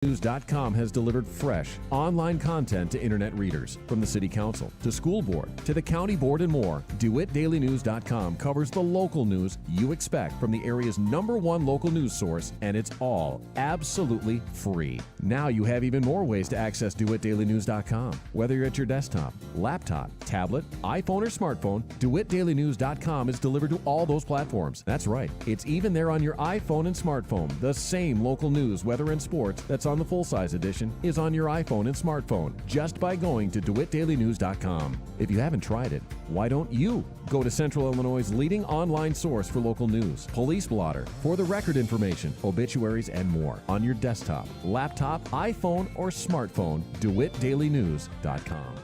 News.com has delivered fresh, online content to internet readers. From the City Council to School Board to the County Board and more, DeWittDailyNews.com covers the local news you expect from the area's #1 local news source, and it's all absolutely free. Now you have even more ways to access DeWittDailyNews.com. Whether you're at your desktop, laptop, tablet, iPhone, or smartphone, DeWittDailyNews.com is delivered to all those platforms. That's right. It's even there on your iPhone and smartphone. The same local news, weather, and sports that's on the full-size edition is on your iPhone and smartphone just by going to DeWittDailyNews.com. If you haven't tried it, why don't you go to Central Illinois' leading online source for local news, police blotter, for the record information, obituaries, and more on your desktop, laptop, iPhone, or smartphone, DeWittDailyNews.com.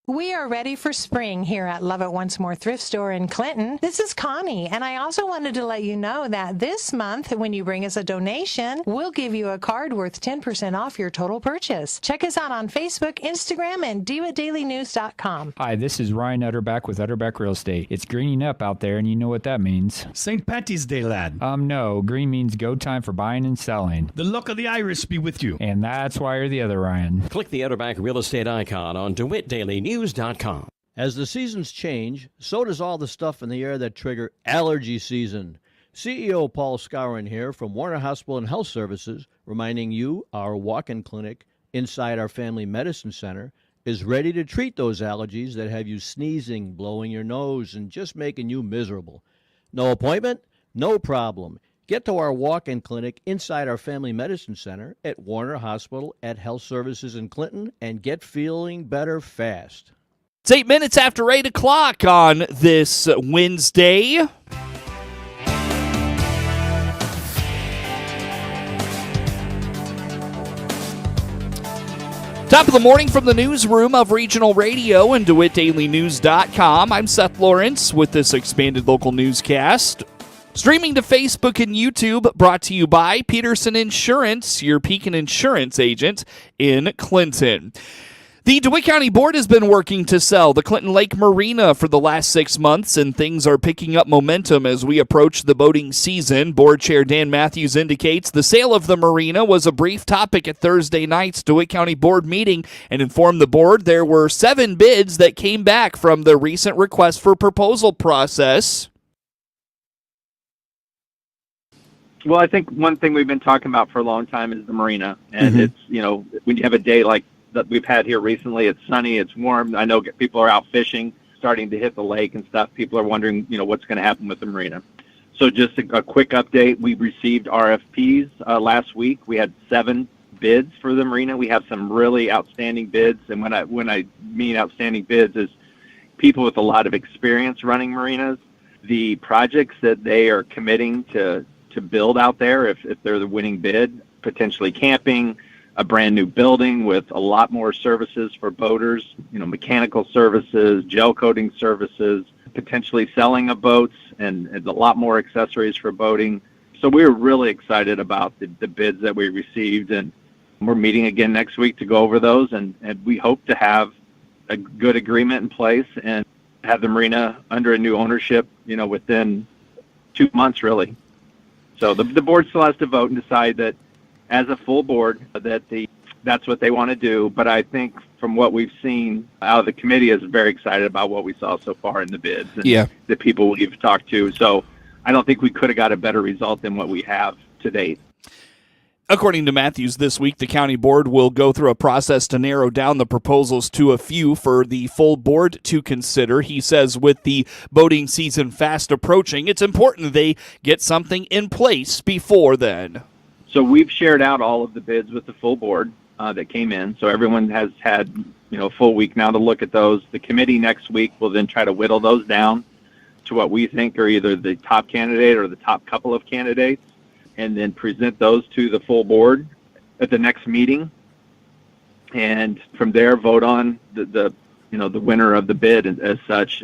We are ready for spring here at Love It Once More Thrift Store in Clinton. This is Connie, and I also wanted to let you know that this month, when you bring us a donation, we'll give you a card worth 10% off your total purchase. Check us out on Facebook, Instagram, and DeWittDailyNews.com. Hi, this is Ryan Utterback with Utterback Real Estate. It's greening up out there, and you know what that means. St. Patty's Day, lad. No. Green means go time for buying and selling. The luck of the Irish be with you. And that's why you're the other Ryan. Click the Utterback Real Estate icon on DeWittDailyNews.com. As the seasons change, so does all the stuff in the air that trigger allergy season. CEO Paul Skowron here from Warner Hospital and Health Services, reminding you our walk-in clinic inside our Family Medicine Center is ready to treat those allergies that have you sneezing, blowing your nose, and just making you miserable. No appointment? No problem. Get to our walk-in clinic inside our Family Medicine Center at Warner Hospital at Health Services in Clinton and get feeling better fast. It's 8 minutes after 8 o'clock on this Wednesday. Top of the morning from the newsroom of Regional Radio and DeWittDailyNews.com. I'm Seth Lawrence with this expanded local newscast. Streaming to Facebook and YouTube, brought to you by Peterson Insurance, your Pekin Insurance agent in Clinton. The DeWitt County Board has been working to sell the Clinton Lake Marina for the last 6 months, and things are picking up momentum as we approach the boating season. Board Chair Dan Matthews indicates the sale of the marina was a brief topic at Thursday night's DeWitt County Board meeting and informed the board there were 7 bids that came back from the recent request for proposal process. Well, I think one thing we've been talking about for a long time is the marina. And it's, when you have a day like that we've had here recently, it's sunny, it's warm. I know people are out fishing, starting to hit the lake and stuff. People are wondering, what's going to happen with the marina. So just a quick update. We received RFPs last week. We had 7 bids for the marina. We have some really outstanding bids. And when I mean outstanding bids is people with a lot of experience running marinas. The projects that they are committing to build out there, if they're the winning bid, potentially camping, a brand new building with a lot more services for boaters, mechanical services, gel coating services, potentially selling of boats, and a lot more accessories for boating. So we're really excited about the bids that we received, and we're meeting again next week to go over those, and we hope to have a good agreement in place and have the marina under a new ownership, within 2 months, really. So the board still has to vote and decide that as a full board that's what they want to do. But I think from what we've seen out of the committee is very excited about what we saw so far in the bids and the people we've talked to. So I don't think we could have got a better result than what we have to date. According to Matthews, this week the county board will go through a process to narrow down the proposals to a few for the full board to consider. He says with the boating season fast approaching, it's important they get something in place before then. So we've shared out all of the bids with the full board that came in. So everyone has had a full week now to look at those. The committee next week will then try to whittle those down to what we think are either the top candidate or the top couple of candidates, and then present those to the full board at the next meeting, and from there vote on the winner of the bid as such.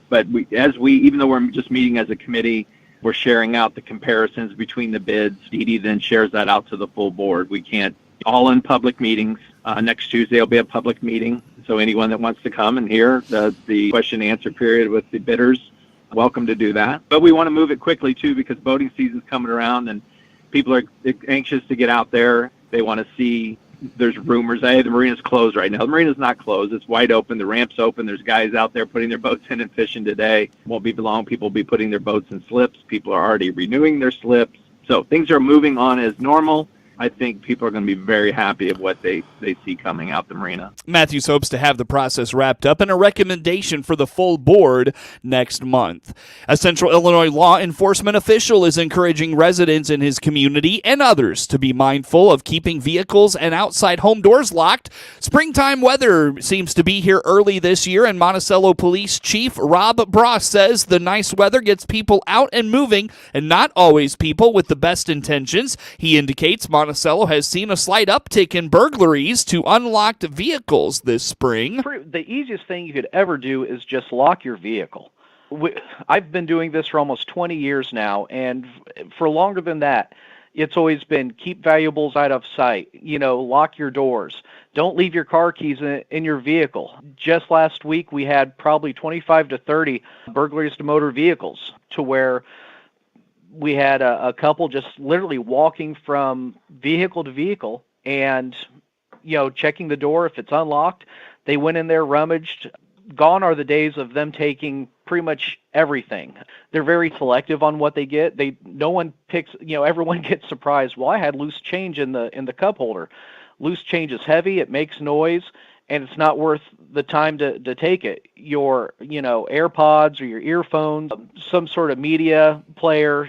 But even though we're just meeting as a committee, we're sharing out the comparisons between the bids. Dee Dee then shares that out to the full board. We can't all in public meetings. Next Tuesday will be a public meeting, so anyone that wants to come and hear the question and answer period with the bidders, welcome to do that. But we want to move it quickly too, because boating season's coming around and people are anxious to get out there They want to see. There's rumors, hey, the marina's closed right now. The marina's not closed. It's wide open. The ramp's open. There's guys out there putting their boats in and fishing today. Won't be long. People will be putting their boats in slips. People are already renewing their slips. So things are moving on as normal. I think people are going to be very happy of what they see coming out the marina. Matthews hopes to have the process wrapped up and a recommendation for the full board next month. A Central Illinois law enforcement official is encouraging residents in his community and others to be mindful of keeping vehicles and outside home doors locked. Springtime weather seems to be here early this year, and Monticello Police Chief Rob Bross says the nice weather gets people out and moving, and not always people with the best intentions. He indicates Monticello has seen a slight uptick in burglaries to unlocked vehicles this spring. The easiest thing you could ever do is just lock your vehicle. I've been doing this for almost 20 years now, and for longer than that, it's always been keep valuables out of sight. Lock your doors. Don't leave your car keys in your vehicle. Just last week, we had probably 25 to 30 burglaries to motor vehicles, to where we had a couple just literally walking from vehicle to vehicle and, checking the door. If it's unlocked, they went in there, rummaged. Gone are the days of them taking pretty much everything. They're very selective on what they get. No one picks, everyone gets surprised. Well, I had loose change in the cup holder. Loose change is heavy. It makes noise, and it's not worth the time to take it. Your, AirPods or your earphones, some sort of media player,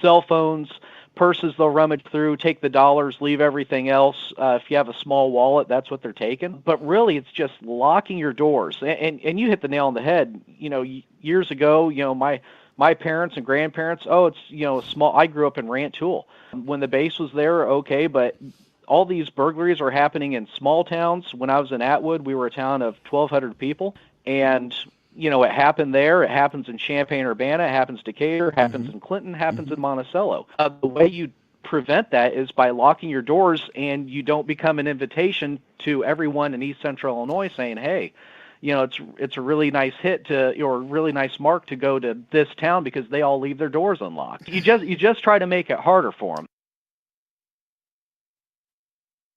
cell phones, purses they'll rummage through, take the dollars, leave everything else. If you have a small wallet, that's what they're taking. But really, it's just locking your doors. And you hit the nail on the head. Years ago, my parents and grandparents, it's, small. I grew up in Rantoul. When the base was there, okay, but all these burglaries are happening in small towns. When I was in Atwood, we were a town of 1,200 people, and it happened there. It happens in Champaign-Urbana. It happens in Decatur. It happens in Clinton. It happens in Monticello. The way you prevent that is by locking your doors, and you don't become an invitation to everyone in East Central Illinois saying, hey, it's a really nice hit or a really nice mark to go to this town because they all leave their doors unlocked. You just try to make it harder for them.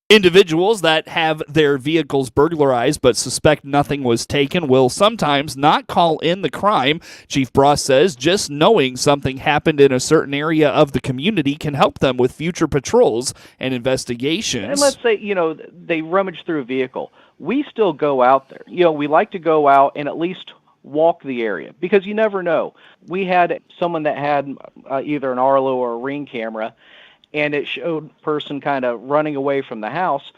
Individuals that have their vehicles burglarized but suspect nothing was taken will sometimes not call in the crime. Chief Bross says just knowing something happened in a certain area of the community can help them with future patrols and investigations. And let's say, they rummage through a vehicle. We still go out there. We like to go out and at least walk the area because you never know. We had someone that had either an Arlo or a Ring camera, and it showed a person kind of running away from the house.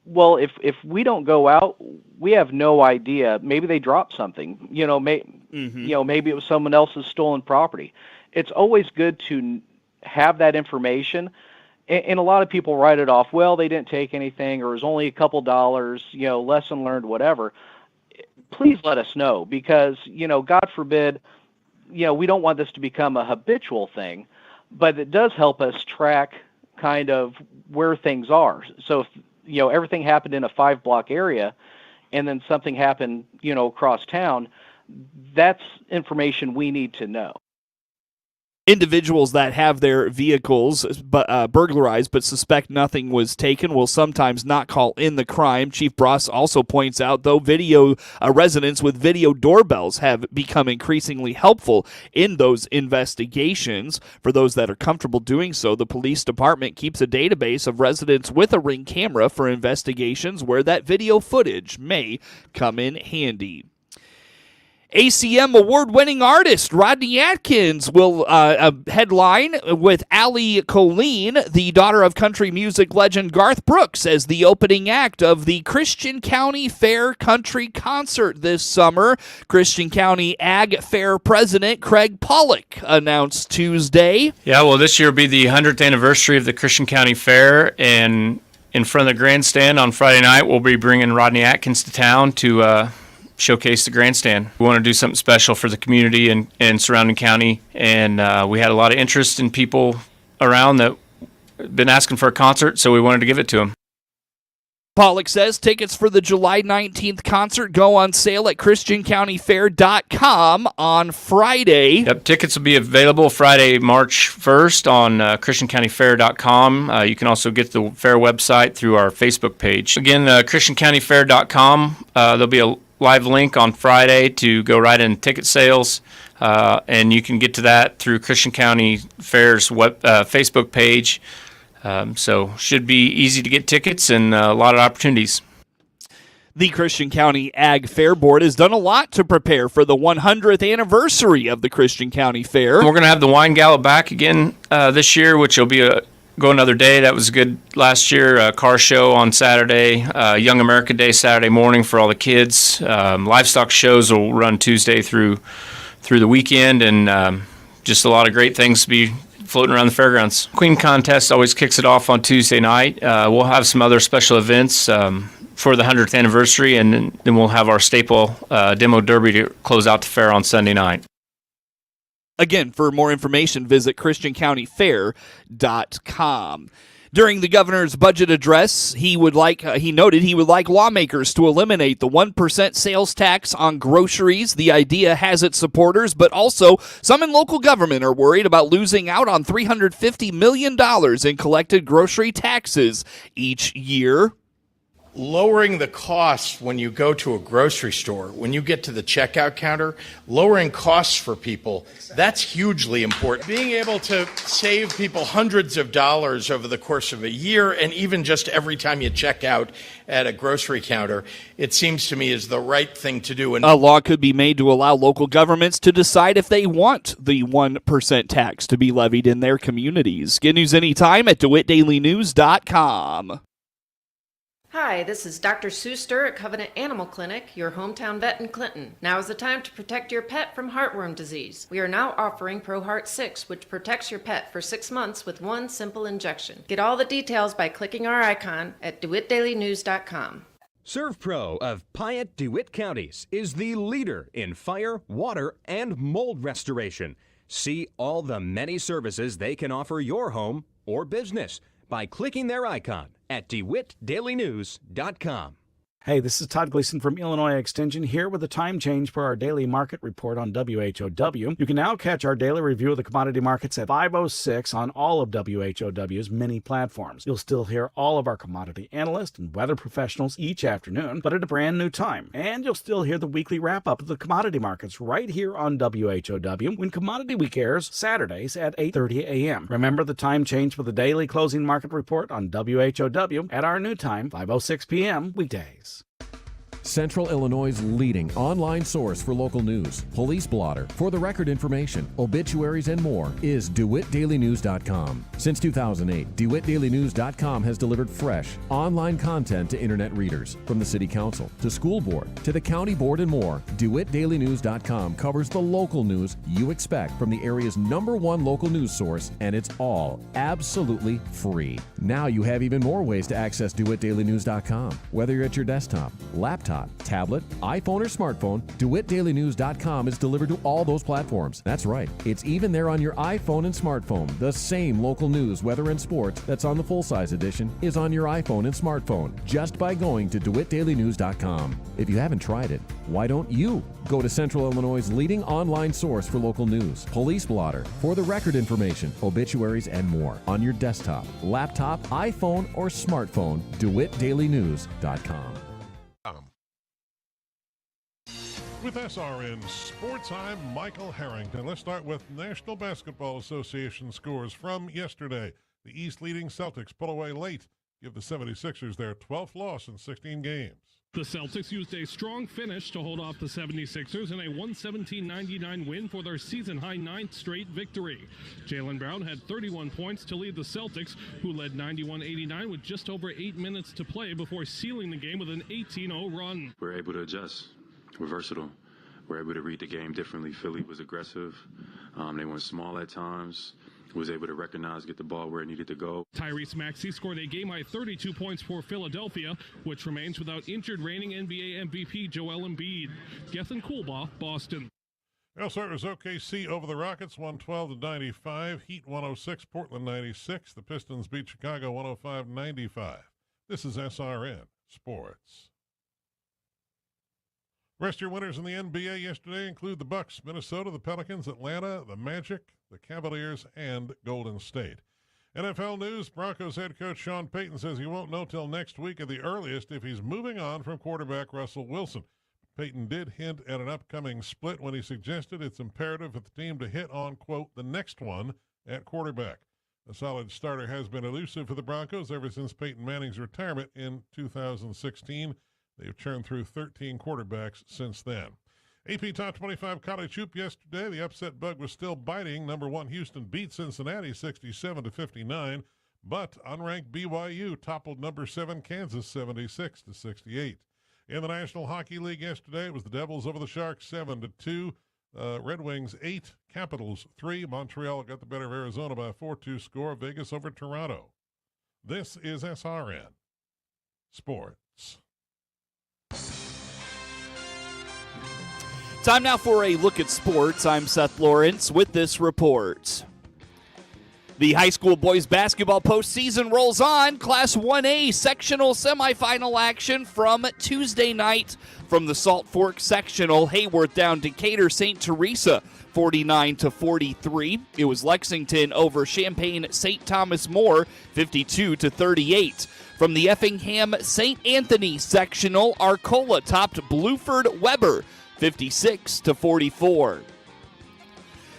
Well, if we don't go out, we have no idea. Maybe they dropped something. Maybe it was someone else's stolen property. It's always good to have that information. And a lot of people write it off. Well, they didn't take anything, or it was only a couple dollars. Lesson learned, whatever. Please let us know because God forbid, we don't want this to become a habitual thing. But it does help us track kind of where things are. So if, everything happened in a 5-block area and then something happened, across town, that's information we need to know. Individuals that have their vehicles burglarized but suspect nothing was taken will sometimes not call in the crime. Chief Bross also points out, though, residents with video doorbells have become increasingly helpful in those investigations. For those that are comfortable doing so, the police department keeps a database of residents with a Ring camera for investigations where that video footage may come in handy. ACM award-winning artist Rodney Atkins will headline with Allie Colleen, the daughter of country music legend Garth Brooks, as the opening act of the Christian County Fair Country Concert this summer. Christian County Ag Fair President Craig Pollock announced Tuesday. Yeah, well, this year will be the 100th anniversary of the Christian County Fair, and in front of the grandstand on Friday night, we'll be bringing Rodney Atkins to town to showcase the grandstand. We want to do something special for the community and surrounding county, and we had a lot of interest in people around that been asking for a concert, so we wanted to give it to them. Pollock says tickets for the July 19th concert go on sale at ChristianCountyFair.com on Friday. Yep, tickets will be available Friday, March 1st on ChristianCountyFair.com. You can also get the fair website through our Facebook page. Again, ChristianCountyFair.com. There'll be a live link on Friday to go right in ticket sales, and you can get to that through Christian County Fair's Facebook page. So should be easy to get tickets and a lot of opportunities. The Christian County Ag Fair Board has done a lot to prepare for the 100th anniversary of the Christian County Fair. We're going to have the wine gala back again this year, which will be go another day. That was good last year. A car show on Saturday, Young America Day Saturday morning for all the kids. Livestock shows will run Tuesday through the weekend, and just a lot of great things to be floating around the fairgrounds. Queen Contest always kicks it off on Tuesday night. We'll have some other special events for the 100th anniversary, and then we'll have our staple demo derby to close out the fair on Sunday night. Again, for more information, visit ChristianCountyFair.com. During the governor's budget address, he noted he would like lawmakers to eliminate the 1% sales tax on groceries. The idea has its supporters, but also some in local government are worried about losing out on $350 million in collected grocery taxes each year. Lowering the costs when you go to a grocery store, when you get to the checkout counter, lowering costs for people, that's hugely important. Being able to save people hundreds of dollars over the course of a year, and even just every time you check out at a grocery counter, it seems to me is the right thing to do. A law could be made to allow local governments to decide if they want the 1% tax to be levied in their communities. Get news anytime at DeWittDailyNews.com. Hi, this is Dr. Seuster at Covenant Animal Clinic, your hometown vet in Clinton. Now is the time to protect your pet from heartworm disease. We are now offering ProHeart 6, which protects your pet for 6 months with one simple injection. Get all the details by clicking our icon at DeWittDailyNews.com. ServPro of Piatt DeWitt counties is the leader in fire, water, and mold restoration. See all the many services they can offer your home or business by clicking their icon at DeWittDailyNews.com. Hey, this is Todd Gleason from Illinois Extension here with a time change for our daily market report on WHOW. You can now catch our daily review of the commodity markets at 5:06 on all of WHOW's many platforms. You'll still hear all of our commodity analysts and weather professionals each afternoon, but at a brand new time. And you'll still hear the weekly wrap-up of the commodity markets right here on WHOW when Commodity Week airs Saturdays at 8:30 a.m. Remember the time change for the daily closing market report on WHOW at our new time, 5:06 p.m. weekdays. Central Illinois' leading online source for local news, police blotter, for the record information, obituaries, and more is DeWittDailyNews.com. Since 2008, DeWittDailyNews.com has delivered fresh, online content to internet readers. From the City Council, to School Board, to the County Board and more, DeWittDailyNews.com covers the local news you expect from the area's #1 local news source, and it's all absolutely free. Now you have even more ways to access DeWittDailyNews.com. Whether you're at your desktop, laptop, tablet, iPhone, or smartphone, DeWittDailyNews.com is delivered to all those platforms. That's right. It's even there on your iPhone and smartphone. The same local news, weather, and sports that's on the full-size edition is on your iPhone and smartphone just by going to DeWittDailyNews.com. If you haven't tried it, why don't you go to Central Illinois' leading online source for local news, police blotter, for the record information, obituaries, and more on your desktop, laptop, iPhone, or smartphone, DeWittDailyNews.com. With SRN Sports, I'm Michael Harrington. Let's start with National Basketball Association scores from yesterday. The East leading Celtics pull away late, give the 76ers their 12th loss in 16 games. The Celtics used a strong finish to hold off the 76ers in a 117-99 win for their season-high 9th straight victory. Jaylen Brown had 31 points to lead the Celtics, who led 91-89 with just over 8 minutes to play before sealing the game with an 18-0 run. We're able to adjust. We're versatile. We're able to read the game differently. Philly was aggressive. They went small at times. Was able to recognize, get the ball where it needed to go. Tyrese Maxey scored a game-high 32 points for Philadelphia, which remains without injured reigning NBA MVP Joel Embiid. Gethin Coolbaugh, Boston. Elsewhere, it was OKC over the Rockets, 112-95. Heat 106, Portland 96. The Pistons beat Chicago 105-95. This is SRN. sports. The rest of your winners in the NBA yesterday include the Bucks, Minnesota, the Pelicans, Atlanta, the Magic, the Cavaliers, and Golden State. NFL news, Broncos head coach Sean Payton says he won't know till next week at the earliest if he's moving on from quarterback Russell Wilson. Payton did hint at an upcoming split when he suggested it's imperative for the team to hit on, quote, the next one at quarterback. A solid starter has been elusive for the Broncos ever since Peyton Manning's retirement in 2016. They've churned through 13 quarterbacks since then. AP Top 25 College Hoop yesterday. The upset bug was still biting. Number 1 Houston beat Cincinnati 67-59, but unranked BYU toppled number 7 Kansas 76-68. In the National Hockey League yesterday, it was the Devils over the Sharks 7-2. Red Wings 8, Capitals 3. Montreal got the better of Arizona by a 4-2 score. Vegas over Toronto. This is SRN Sports. Time now for a look at sports. I'm Seth Lawrence with this report. The high school boys basketball postseason rolls on. Class 1A sectional semifinal action from Tuesday night from the Salt Fork sectional. Hayworth down Decatur St. Teresa 49-43. It was Lexington over Champaign St. Thomas More 52-38. From the Effingham St. Anthony sectional, Arcola topped Bluford Weber 56-44.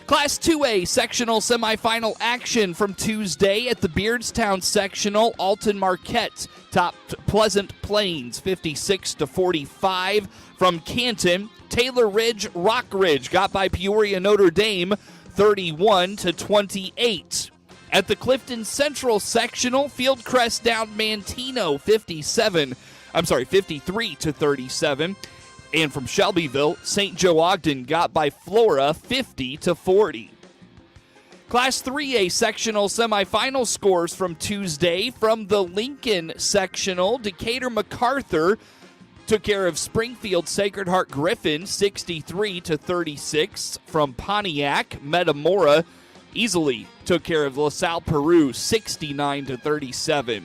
Class 2A sectional semifinal action from Tuesday at the Beardstown sectional. Alton Marquette topped Pleasant Plains 56-45. From Canton, Taylor Ridge Rockridge got by Peoria Notre Dame 31-28. At the Clifton Central sectional, Fieldcrest down Mantino 53-37. And from Shelbyville, St. Joe Ogden got by Flora 50-40. Class 3A sectional semifinal scores from Tuesday. From the Lincoln sectional, Decatur MacArthur took care of Springfield Sacred Heart Griffin 63-36. From Pontiac, Metamora easily took care of LaSalle Peru 69-37.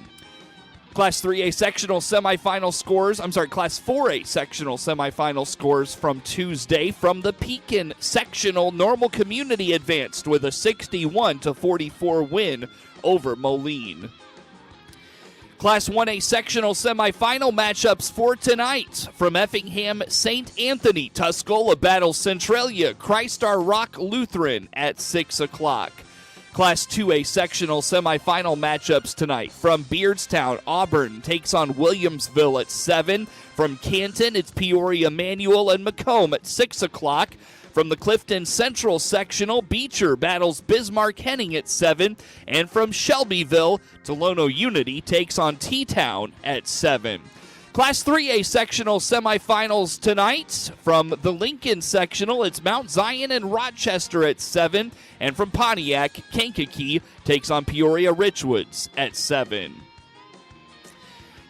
Class 3A sectional semifinal scores, Class 4A sectional semifinal scores from Tuesday. From the Pekin sectional, Normal Community advanced with a 61-44 win over Moline. Class 1A sectional semifinal matchups for tonight. From Effingham St. Anthony, Tuscola battles Centralia, Christ Our Rock Lutheran at 6 o'clock. Class 2A sectional semifinal matchups tonight. From Beardstown, Auburn takes on Williamsville at 7. From Canton, it's Peoria Manual and Macomb at 6 o'clock. From the Clifton Central sectional, Beecher battles Bismarck Henning at 7. And from Shelbyville, Tolono Unity takes on T-Town at 7. Class 3A sectional semifinals tonight. From the Lincoln sectional, it's Mount Zion and Rochester at 7. And from Pontiac, Kankakee takes on Peoria Richwoods at 7.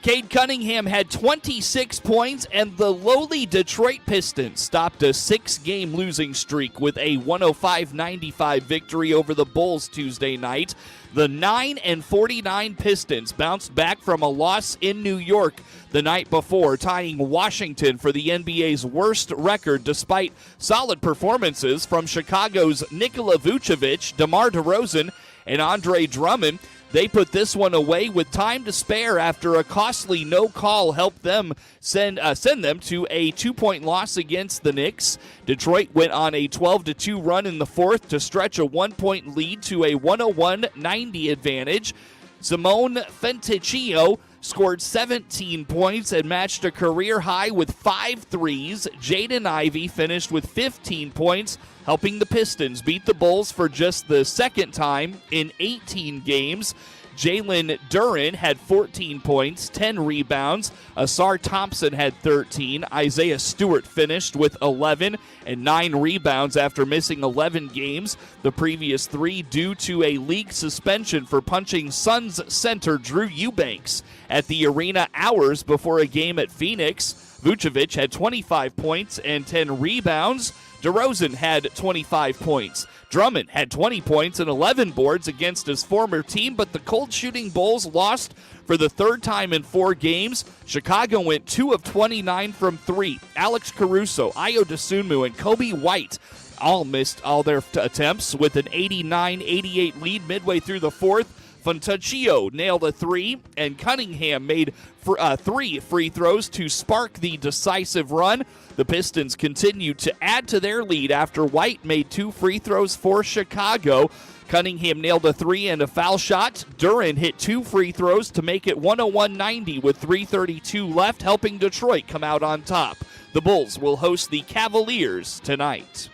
Cade Cunningham had 26 points, and the lowly Detroit Pistons stopped a 6-game losing streak with a 105-95 victory over the Bulls Tuesday night. The 9-49 Pistons bounced back from a loss in New York the night before, tying Washington for the NBA's worst record despite solid performances from Chicago's Nikola Vucevic, DeMar DeRozan, and Andre Drummond. They put this one away with time to spare after a costly no call helped them send them to a 2-point loss against the Knicks. Detroit went on a 12-2 run in the fourth to stretch a 1-point lead to a 101-90 advantage. Simone Fenticchio scored 17 points and matched a career high with 5 threes. Jaden Ivey finished with 15 points, helping the Pistons beat the Bulls for just the second time in 18 games. Jalen Duren had 14 points, 10 rebounds. Asar Thompson had 13. Isaiah Stewart finished with 11 and 9 rebounds after missing 11 games, the previous 3 due to a league suspension for punching Suns center Drew Eubanks at the arena hours before a game at Phoenix. Vucevic had 25 points and 10 rebounds. DeRozan had 25 points. Drummond had 20 points and 11 boards against his former team, but the cold shooting Bulls lost for the third time in 4 games. Chicago went 2 of 29 from 3. Alex Caruso, Ayo Dosunmu, and Kobe White all missed all their attempts with an 89-88 lead midway through the fourth. Fontecchio nailed a 3, and Cunningham made 3 free throws to spark the decisive run. The Pistons continued to add to their lead after White made 2 free throws for Chicago. Cunningham nailed a 3 and a foul shot. Duren hit 2 free throws to make it 101-90 with 3:32 left, helping Detroit come out on top. The Bulls will host the Cavaliers tonight.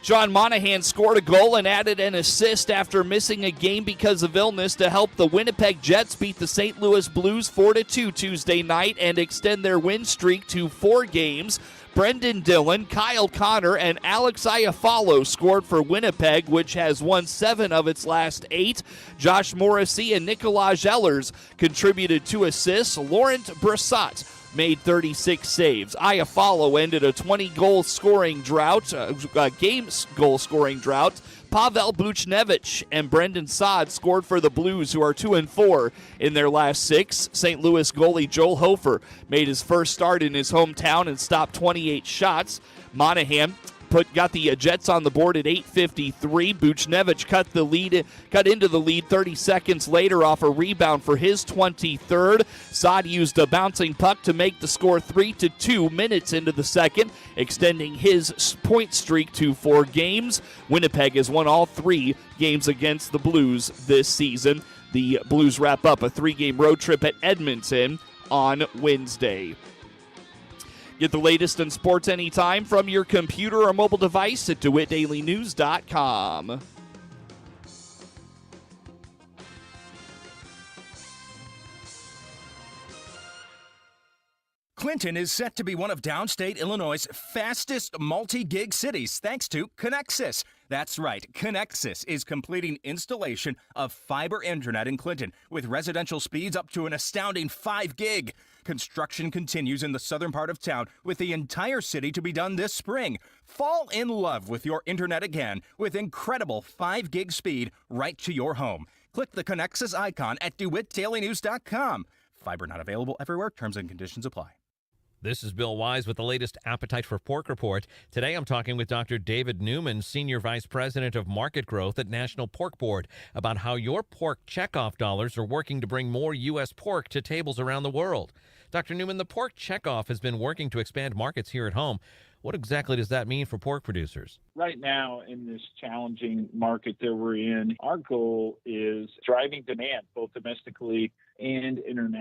Sean Monahan scored a goal and added an assist after missing a game because of illness to help the Winnipeg Jets beat the St. Louis Blues 4-2 Tuesday night and extend their win streak to 4 games. Brendan Dillon, Kyle Connor, and Alex Iafallo scored for Winnipeg, which has won 7 of its last 8. Josh Morrissey and Nicolas Ehlers contributed 2 assists. Laurent Brissot made 36 saves. Iafallo ended a 20-goal scoring drought, goal scoring drought. Pavel Buchnevich and Brendan Saad scored for the Blues, who are 2-4 in their last 6. St. Louis goalie Joel Hofer made his first start in his hometown and stopped 28 shots. Monahan got the Jets on the board at 8:53. Buchnevich cut into the lead 30 seconds later off a rebound for his 23rd. Saad used a bouncing puck to make the score 3-2 minutes into the second, extending his point streak to 4 games. Winnipeg has won all 3 games against the Blues this season. The Blues wrap up a 3-game road trip at Edmonton on Wednesday. Get the latest in sports anytime from your computer or mobile device at DeWittDailyNews.com. Clinton is set to be one of downstate Illinois' fastest multi-gig cities thanks to Connexus. That's right, Connexus is completing installation of fiber internet in Clinton with residential speeds up to an astounding 5 gig. Construction continues in the southern part of town with the entire city to be done this spring. Fall in love with your internet again with incredible 5 gig speed right to your home. Click the Connexus icon at DeWittDailyNews.com. Fiber not available everywhere. Terms and conditions apply. This is Bill Wise with the latest Appetite for Pork report. Today I'm talking with Dr. David Newman, Senior Vice President of Market Growth at National Pork Board, about how your pork checkoff dollars are working to bring more U.S. pork to tables around the world. Dr. Newman, the pork checkoff has been working to expand markets here at home. What exactly does that mean for pork producers? Right now, in this challenging market that we're in, our goal is driving demand both domestically and internationally.